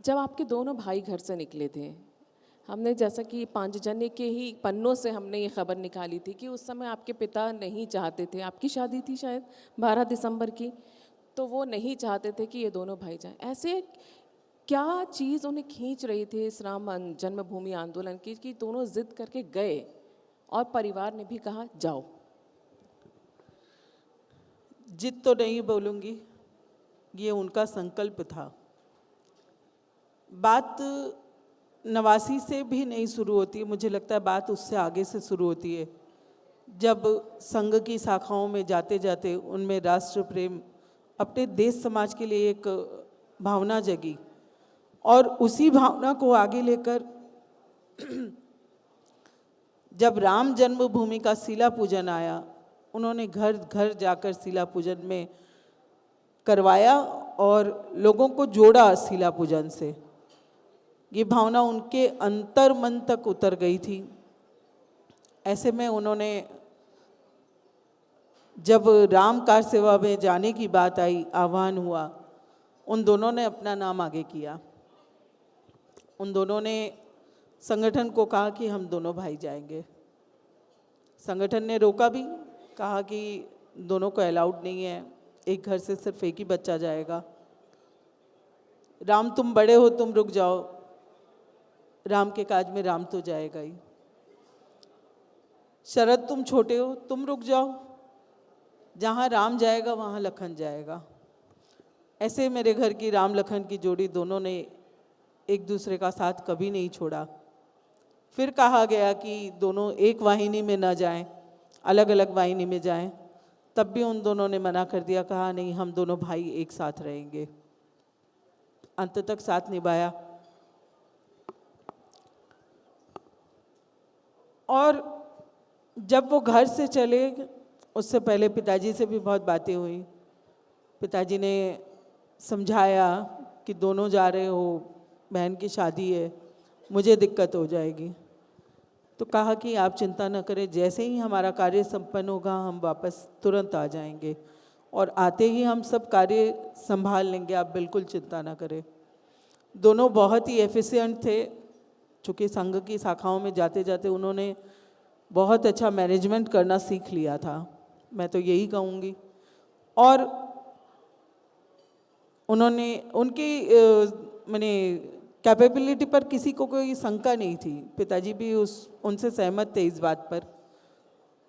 जब आपके दोनों भाई घर से निकले थे, हमने जैसा कि पांचजन्य के ही पन्नों से हमने ये खबर निकाली थी कि उस समय आपके पिता नहीं चाहते थे, आपकी शादी थी शायद 12 दिसंबर की, तो वो नहीं चाहते थे कि ये दोनों भाई जाएं। ऐसे क्या चीज़ उन्हें खींच रही थी इस जन्मभूमि आंदोलन की कि दोनों जिद करके गए और परिवार ने भी कहा जाओ? जिद तो नहीं बोलूँगी, ये उनका संकल्प था। बात नवासी से भी नहीं शुरू होती है, मुझे लगता है बात उससे आगे से शुरू होती है। जब संघ की शाखाओं में जाते जाते उनमें राष्ट्र प्रेम, अपने देश समाज के लिए एक भावना जगी और उसी भावना को आगे लेकर जब राम जन्मभूमि का शिला पूजन आया, उन्होंने घर घर जाकर शिला पूजन में करवाया और लोगों को जोड़ा शिला पूजन से। ये भावना उनके अंतर मन तक उतर गई थी। ऐसे में उन्होंने जब राम कार सेवा में जाने की बात आई, आह्वान हुआ, उन दोनों ने अपना नाम आगे किया। उन दोनों ने संगठन को कहा कि हम दोनों भाई जाएंगे। संगठन ने रोका भी, कहा कि दोनों को अलाउड नहीं है, एक घर से सिर्फ एक ही बच्चा जाएगा। राम तुम बड़े हो, तुम रुक जाओ, राम के काज में राम तो जाएगा ही। शरद तुम छोटे हो, तुम रुक जाओ, जहाँ राम जाएगा वहाँ लखन जाएगा। ऐसे मेरे घर की राम लखन की जोड़ी दोनों ने एक दूसरे का साथ कभी नहीं छोड़ा। फिर कहा गया कि दोनों एक वाहिनी में न जाएं, अलग अलग वाहिनी में जाएं, तब भी उन दोनों ने मना कर दिया, कहा नहीं हम दोनों भाई एक साथ रहेंगे। अंत तक साथ निभाया। और जब वो घर से चले, उससे पहले पिताजी से भी बहुत बातें हुई। पिताजी ने समझाया कि दोनों जा रहे हो, बहन की शादी है, मुझे दिक्कत हो जाएगी। तो कहा कि आप चिंता न करें, जैसे ही हमारा कार्य संपन्न होगा हम वापस तुरंत आ जाएंगे और आते ही हम सब कार्य संभाल लेंगे, आप बिल्कुल चिंता न करें। दोनों बहुत ही एफिशिएंट थे, चूँकि संघ की शाखाओं में जाते जाते उन्होंने बहुत अच्छा मैनेजमेंट करना सीख लिया था, मैं तो यही कहूँगी। और उन्होंने उनकी मैंने कैपेबिलिटी पर किसी को कोई शंका नहीं थी। पिताजी भी उनसे सहमत थे इस बात पर,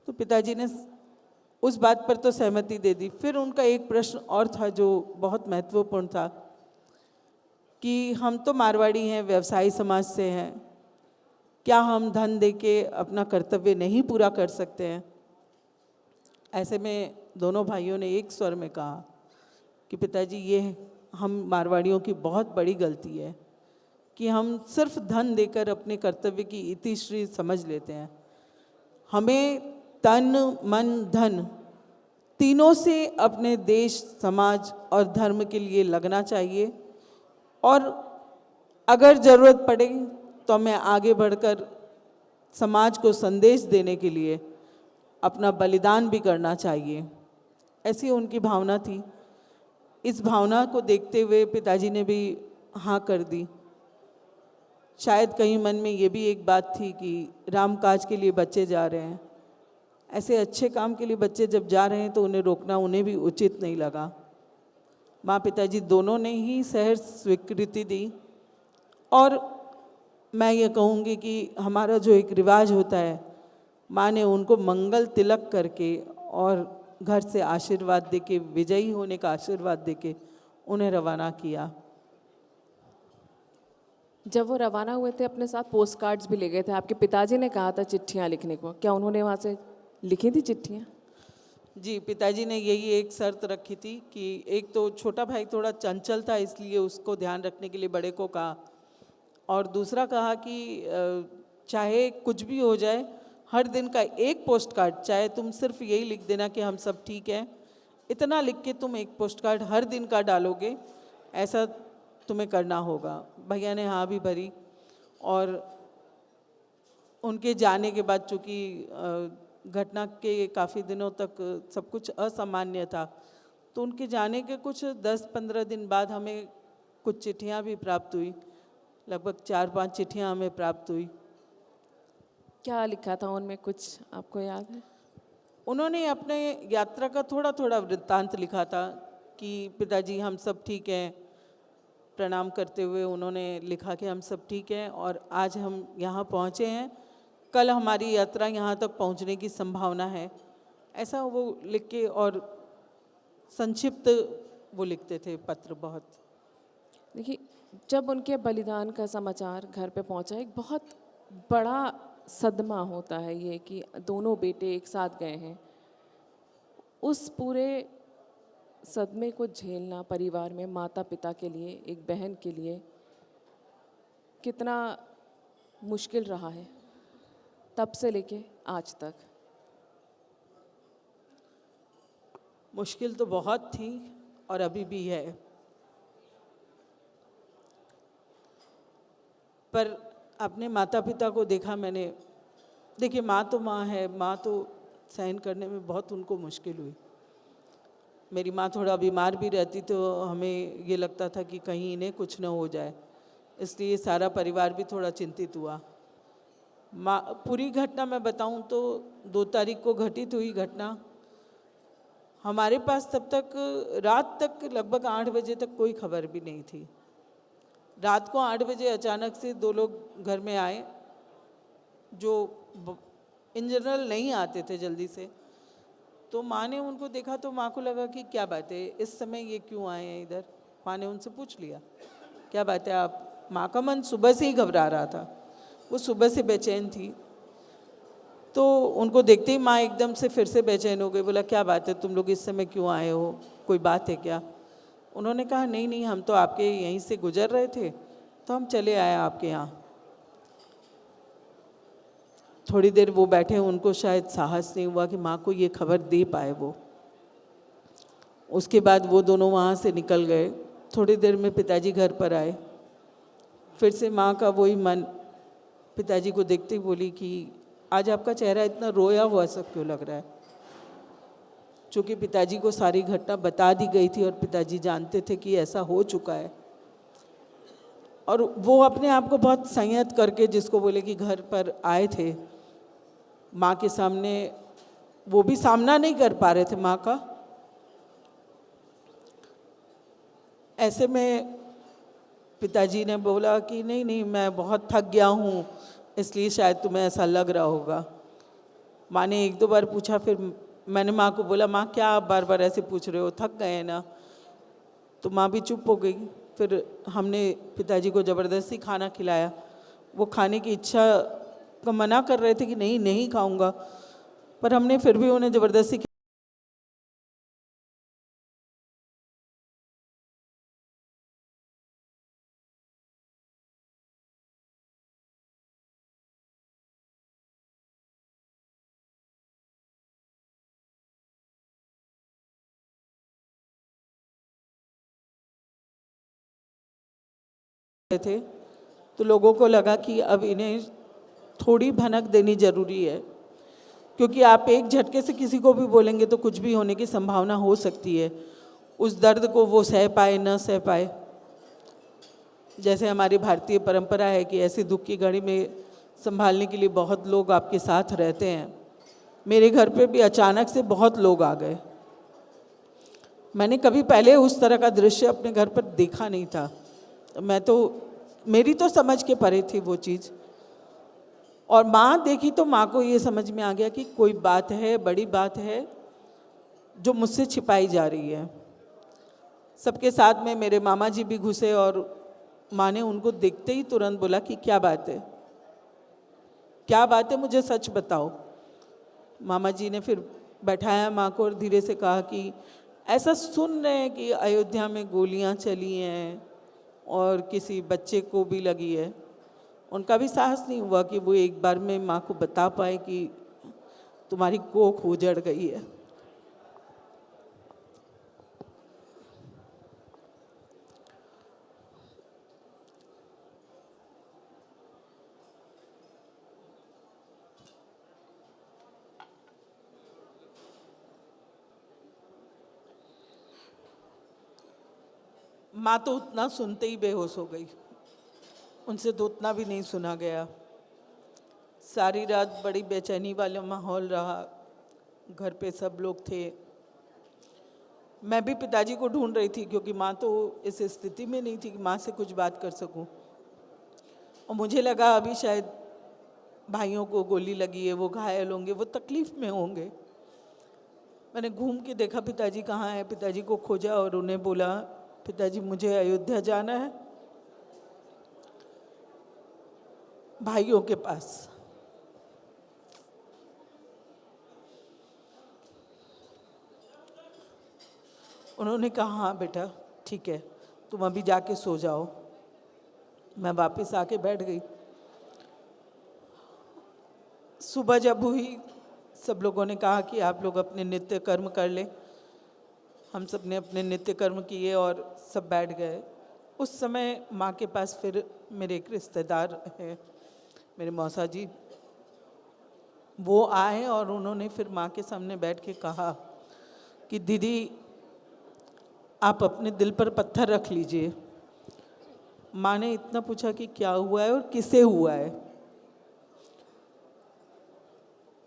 तो पिताजी ने उस बात पर तो सहमति दे दी। फिर उनका एक प्रश्न और था जो बहुत महत्वपूर्ण था कि हम तो मारवाड़ी हैं, व्यवसायी समाज से हैं, क्या हम धन देके अपना कर्तव्य नहीं पूरा कर सकते हैं? ऐसे में दोनों भाइयों ने एक स्वर में कहा कि पिताजी ये हम मारवाड़ियों की बहुत बड़ी गलती है कि हम सिर्फ धन देकर अपने कर्तव्य की इतिश्री समझ लेते हैं। हमें तन मन धन तीनों से अपने देश, समाज और धर्म के लिए लगना चाहिए और अगर ज़रूरत पड़े तो हमें आगे बढ़कर समाज को संदेश देने के लिए अपना बलिदान भी करना चाहिए। ऐसी उनकी भावना थी। इस भावना को देखते हुए पिताजी ने भी हाँ कर दी। शायद कहीं मन में ये भी एक बात थी कि राम काज के लिए बच्चे जा रहे हैं, ऐसे अच्छे काम के लिए बच्चे जब जा रहे हैं तो उन्हें रोकना उन्हें भी उचित नहीं लगा। माँ पिताजी दोनों ने ही सहर्ष स्वीकृति दी। और मैं ये कहूँगी कि हमारा जो एक रिवाज होता है, माँ ने उनको मंगल तिलक करके और घर से आशीर्वाद देके, विजयी होने का आशीर्वाद देके उन्हें रवाना किया। जब वो रवाना हुए थे अपने साथ पोस्ट कार्ड्स भी ले गए थे। आपके पिताजी ने कहा था चिट्ठियाँ लिखने को, क्या उन्होंने वहाँ से लिखी थी चिट्ठियाँ? जी, पिताजी ने यही एक शर्त रखी थी कि एक तो छोटा भाई थोड़ा चंचल था, इसलिए उसको ध्यान रखने के लिए बड़े को कहा, और दूसरा कहा कि चाहे कुछ भी हो जाए, हर दिन का एक पोस्ट कार्ड, चाहे तुम सिर्फ यही लिख देना कि हम सब ठीक हैं, इतना लिख के तुम एक पोस्ट कार्ड हर दिन का डालोगे, ऐसा तुम्हें करना होगा। भैया ने हाँ भी भरी। और उनके जाने के बाद चूँकि घटना के काफ़ी दिनों तक सब कुछ असामान्य था, तो उनके जाने के कुछ 10-15 दिन बाद हमें कुछ चिट्ठियाँ भी प्राप्त हुई, लगभग 4-5 चिट्ठियाँ हमें प्राप्त हुई। क्या लिखा था उनमें, कुछ आपको याद है? उन्होंने अपने यात्रा का थोड़ा थोड़ा वृत्तांत लिखा था कि पिताजी हम सब ठीक हैं। प्रणाम करते हुए उन्होंने लिखा कि हम सब ठीक हैं और आज हम यहाँ पहुँचे हैं, कल हमारी यात्रा यहाँ तक पहुँचने की संभावना है। ऐसा वो लिख के, और संक्षिप्त वो लिखते थे पत्र बहुत। देखिए, जब उनके बलिदान का समाचार घर पे पहुंचा, एक बहुत बड़ा सदमा होता है ये कि दोनों बेटे एक साथ गए हैं। उस पूरे सदमे को झेलना परिवार में, माता पिता के लिए, एक बहन के लिए कितना मुश्किल रहा है तब से लेके आज तक। मुश्किल तो बहुत थी और अभी भी है, पर अपने माता पिता को देखा मैंने। देखिए, माँ तो माँ है, माँ तो सहन करने में बहुत उनको मुश्किल हुई। मेरी माँ थोड़ा बीमार भी रहती तो हमें ये लगता था कि कहीं इन्हें कुछ न हो जाए, इसलिए सारा परिवार भी थोड़ा चिंतित हुआ। माँ, पूरी घटना मैं बताऊं तो 2 तारीख को घटित हुई घटना। हमारे पास तब तक रात तक लगभग 8 बजे तक कोई खबर भी नहीं थी। रात को 8 बजे अचानक से 2 लोग घर में आए जो इन जनरल नहीं आते थे जल्दी से। तो माँ ने उनको देखा तो माँ को लगा कि क्या बात है, इस समय ये क्यों आए हैं इधर। माँ ने उनसे पूछ लिया, क्या बात है आप। माँ का मन सुबह से ही घबरा रहा था, वो सुबह से बेचैन थी। तो उनको देखते ही माँ एकदम से फिर से बेचैन हो गई। बोला, क्या बात है, तुम लोग इस समय क्यों आए हो, कोई बात है क्या। उन्होंने कहा, नहीं नहीं, हम तो आपके यहीं से गुजर रहे थे तो हम चले आए आपके यहाँ। थोड़ी देर वो बैठे, उनको शायद साहस नहीं हुआ कि माँ को ये खबर दे पाए वो। उसके बाद वो दोनों वहाँ से निकल गए। थोड़ी देर में पिताजी घर पर आए। फिर से माँ का वही मन पिताजी को देखते ही बोली कि आज आपका चेहरा इतना रोया हुआ सब क्यों लग रहा है। चूँकि पिताजी को सारी घटना बता दी गई थी और पिताजी जानते थे कि ऐसा हो चुका है, और वो अपने आप को बहुत संयत करके, जिसको बोले कि घर पर आए थे माँ के सामने, वो भी सामना नहीं कर पा रहे थे माँ का। ऐसे में पिताजी ने बोला कि नहीं नहीं, मैं बहुत थक गया हूँ, इसलिए शायद तुम्हें ऐसा लग रहा होगा। माँ ने 1-2 बार पूछा, फिर मैंने माँ को बोला, माँ क्या आप बार बार ऐसे पूछ रहे हो, थक गए हैं ना। तो माँ भी चुप हो गई। फिर हमने पिताजी को ज़बरदस्ती खाना खिलाया। वो खाने की इच्छा का मना कर रहे थे कि नहीं नहीं खाऊंगा, पर हमने फिर भी उन्हें ज़बरदस्ती। थे तो लोगों को लगा कि अब इन्हें थोड़ी भनक देनी ज़रूरी है, क्योंकि आप एक झटके से किसी को भी बोलेंगे तो कुछ भी होने की संभावना हो सकती है। उस दर्द को वो सह पाए न सह पाए। जैसे हमारी भारतीय परंपरा है कि ऐसी दुख की घड़ी में संभालने के लिए बहुत लोग आपके साथ रहते हैं। मेरे घर पे भी अचानक से बहुत लोग आ गए। मैंने कभी पहले उस तरह का दृश्य अपने घर पर देखा नहीं था। मैं तो, मेरी तो समझ के परे थी वो चीज़। और माँ देखी तो माँ को ये समझ में आ गया कि कोई बात है, बड़ी बात है जो मुझसे छिपाई जा रही है। सबके साथ में मेरे मामा जी भी घुसे और माँ ने उनको देखते ही तुरंत बोला कि क्या बात है, क्या बात है, मुझे सच बताओ। मामा जी ने फिर बैठाया माँ को और धीरे से कहा कि ऐसा सुन रहे हैं कि अयोध्या में गोलियाँ चली हैं और किसी बच्चे को भी लगी है। उनका भी साहस नहीं हुआ कि वो एक बार में माँ को बता पाए कि तुम्हारी कोख उजड़ गई है। माँ तो उतना सुनते ही बेहोश हो गई, उनसे तो उतना भी नहीं सुना गया। सारी रात बड़ी बेचैनी वाला माहौल रहा, घर पे सब लोग थे। मैं भी पिताजी को ढूंढ रही थी क्योंकि माँ तो इस स्थिति में नहीं थी कि माँ से कुछ बात कर सकूं। और मुझे लगा अभी शायद भाइयों को गोली लगी है, वो घायल होंगे, वो तकलीफ में होंगे। मैंने घूम के देखा पिताजी कहाँ है, पिताजी को खोजा और उन्हें बोला, पिताजी मुझे अयोध्या जाना है भाइयों के पास। उन्होंने कहा हाँ बेटा ठीक है, तुम अभी जाके सो जाओ। मैं वापस आके बैठ गई। सुबह जब हुई, सब लोगों ने कहा कि आप लोग अपने नित्य कर्म कर लें। हम सब ने अपने नित्य कर्म किए और सब बैठ गए। उस समय माँ के पास फिर मेरे एक रिश्तेदार हैं, मेरे मौसा जी, वो आए और उन्होंने फिर माँ के सामने बैठ के कहा कि दीदी आप अपने दिल पर पत्थर रख लीजिए। माँ ने इतना पूछा कि क्या हुआ है और किसे हुआ है,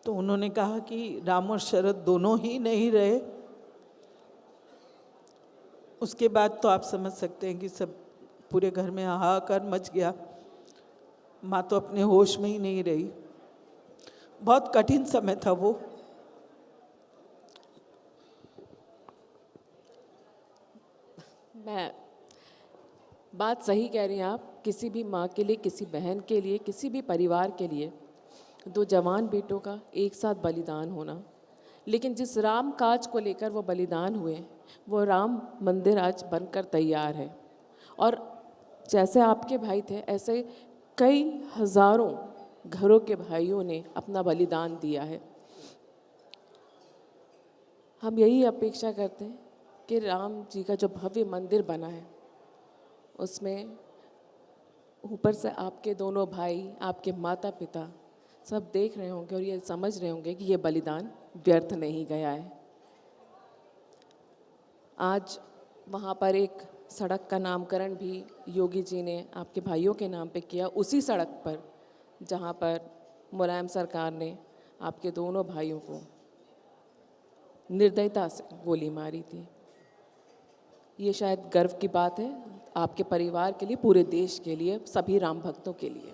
तो उन्होंने कहा कि राम और शरद दोनों ही नहीं रहे। उसके बाद तो आप समझ सकते हैं कि सब पूरे घर में हाहाकार मच गया। माँ तो अपने होश में ही नहीं रही। बहुत कठिन समय था वो। मैं बात सही कह रही हैं आप। किसी भी माँ के लिए, किसी बहन के लिए, किसी भी परिवार के लिए दो जवान बेटों का एक साथ बलिदान होना, लेकिन जिस राम काज को लेकर वो बलिदान हुए, वो राम मंदिर आज बनकर तैयार है। और जैसे आपके भाई थे, ऐसे कई हजारों घरों के भाइयों ने अपना बलिदान दिया है। हम यही अपेक्षा करते हैं कि राम जी का जो भव्य मंदिर बना है, उसमें ऊपर से आपके दोनों भाई, आपके माता पिता सब देख रहे होंगे और ये समझ रहे होंगे कि ये बलिदान व्यर्थ नहीं गया है। आज वहाँ पर एक सड़क का नामकरण भी योगी जी ने आपके भाइयों के नाम पे किया, उसी सड़क पर जहाँ पर मुलायम सरकार ने आपके दोनों भाइयों को निर्दयता से गोली मारी थी। ये शायद गर्व की बात है आपके परिवार के लिए, पूरे देश के लिए, सभी राम भक्तों के लिए।